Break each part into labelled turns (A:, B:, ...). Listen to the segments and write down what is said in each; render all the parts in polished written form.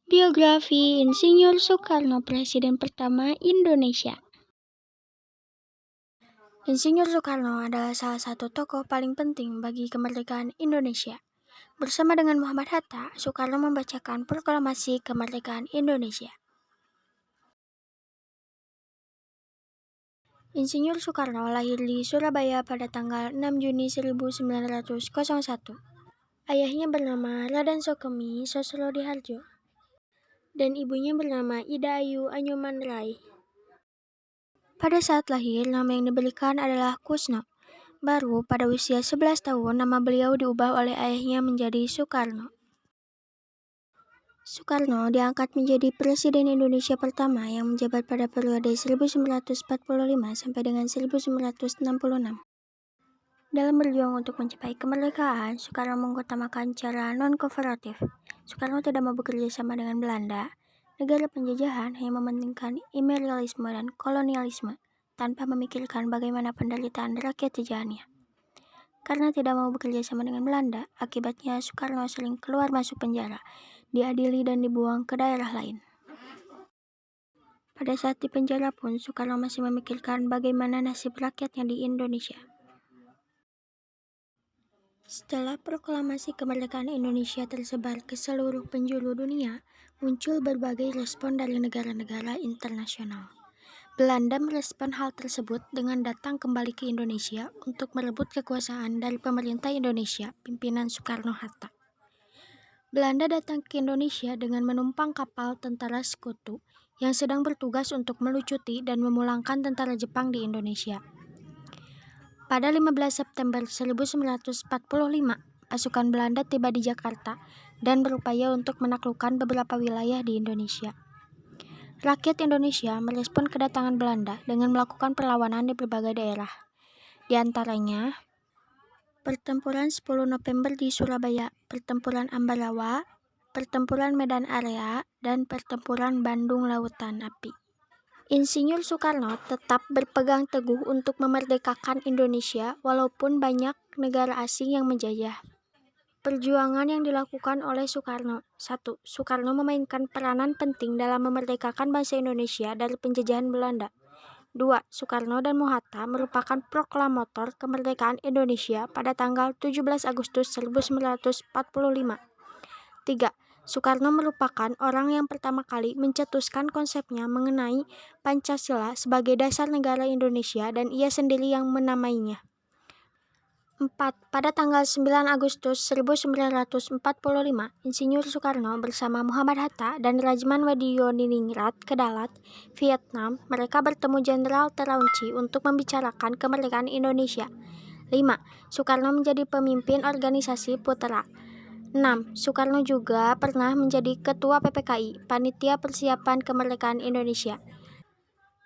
A: Biografi Insinyur Soekarno, Presiden pertama Indonesia. Insinyur Soekarno adalah salah satu tokoh paling penting bagi kemerdekaan Indonesia. Bersama dengan Muhammad Hatta, Soekarno membacakan proklamasi kemerdekaan Indonesia. Insinyur Soekarno lahir di Surabaya pada tanggal 6 Juni 1901. Ayahnya bernama Raden Sokemi Sosrodiharjo dan ibunya bernama Ida Ayu Anyuman Rai. Pada saat lahir, nama yang diberikan adalah Kusno. Baru pada usia 11 tahun, nama beliau diubah oleh ayahnya menjadi Soekarno. Soekarno diangkat menjadi Presiden Indonesia pertama yang menjabat pada periode 1945 sampai dengan 1966. Dalam berjuang untuk mencapai kemerdekaan, Soekarno mengutamakan cara non-kooperatif. Soekarno tidak mau bekerja sama dengan Belanda, negara penjajahan, hanya mementingkan imperialisme dan kolonialisme, tanpa memikirkan bagaimana penderitaan rakyat jajahannya. Karena tidak mau bekerja sama dengan Belanda, akibatnya Soekarno sering keluar masuk penjara, diadili dan dibuang ke daerah lain. Pada saat di penjara pun, Soekarno masih memikirkan bagaimana nasib rakyatnya di Indonesia. Setelah proklamasi kemerdekaan Indonesia tersebar ke seluruh penjuru dunia, muncul berbagai respon dari negara-negara internasional. Belanda merespon hal tersebut dengan datang kembali ke Indonesia untuk merebut kekuasaan dari pemerintah Indonesia pimpinan Soekarno-Hatta. Belanda datang ke Indonesia dengan menumpang kapal tentara Sekutu yang sedang bertugas untuk melucuti dan memulangkan tentara Jepang di Indonesia. Pada 15 September 1945, pasukan Belanda tiba di Jakarta dan berupaya untuk menaklukkan beberapa wilayah di Indonesia. Rakyat Indonesia merespon kedatangan Belanda dengan melakukan perlawanan di berbagai daerah. Di antaranya, pertempuran 10 November di Surabaya, pertempuran Ambarawa, pertempuran Medan Area, dan pertempuran Bandung Lautan Api. Insinyur Soekarno tetap berpegang teguh untuk memerdekakan Indonesia walaupun banyak negara asing yang menjajah. Perjuangan yang dilakukan oleh Soekarno. 1. Soekarno memainkan peranan penting dalam memerdekakan bangsa Indonesia dari penjajahan Belanda. 2. Soekarno dan Hatta merupakan proklamator kemerdekaan Indonesia pada tanggal 17 Agustus 1945. 3. Soekarno merupakan orang yang pertama kali mencetuskan konsepnya mengenai Pancasila sebagai dasar negara Indonesia dan ia sendiri yang menamainya. 4. Pada tanggal 9 Agustus 1945, Insinyur Soekarno bersama Muhammad Hatta dan Rajman Wadidiningrat ke Dalat, Vietnam, mereka bertemu Jenderal Teraunci untuk membicarakan kemerdekaan Indonesia. 5. Soekarno menjadi pemimpin organisasi Putera. 6. Soekarno juga pernah menjadi Ketua PPKI, Panitia Persiapan Kemerdekaan Indonesia.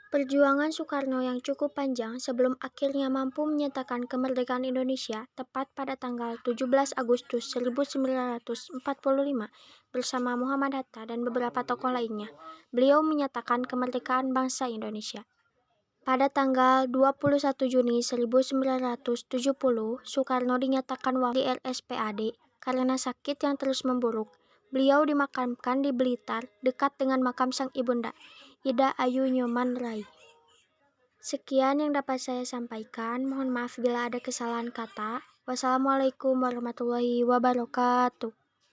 A: Perjuangan Soekarno yang cukup panjang sebelum akhirnya mampu menyatakan kemerdekaan Indonesia tepat pada tanggal 17 Agustus 1945 bersama Muhammad Hatta dan beberapa tokoh lainnya. Beliau menyatakan kemerdekaan bangsa Indonesia. Pada tanggal 21 Juni 1970, Soekarno dinyatakan wafat di RSPAD karena sakit yang terus memburuk. Beliau dimakamkan di Blitar, dekat dengan makam sang ibunda, Ida Ayu Nyoman Rai. Sekian yang dapat saya sampaikan. Mohon maaf bila ada kesalahan kata. Wassalamualaikum warahmatullahi wabarakatuh.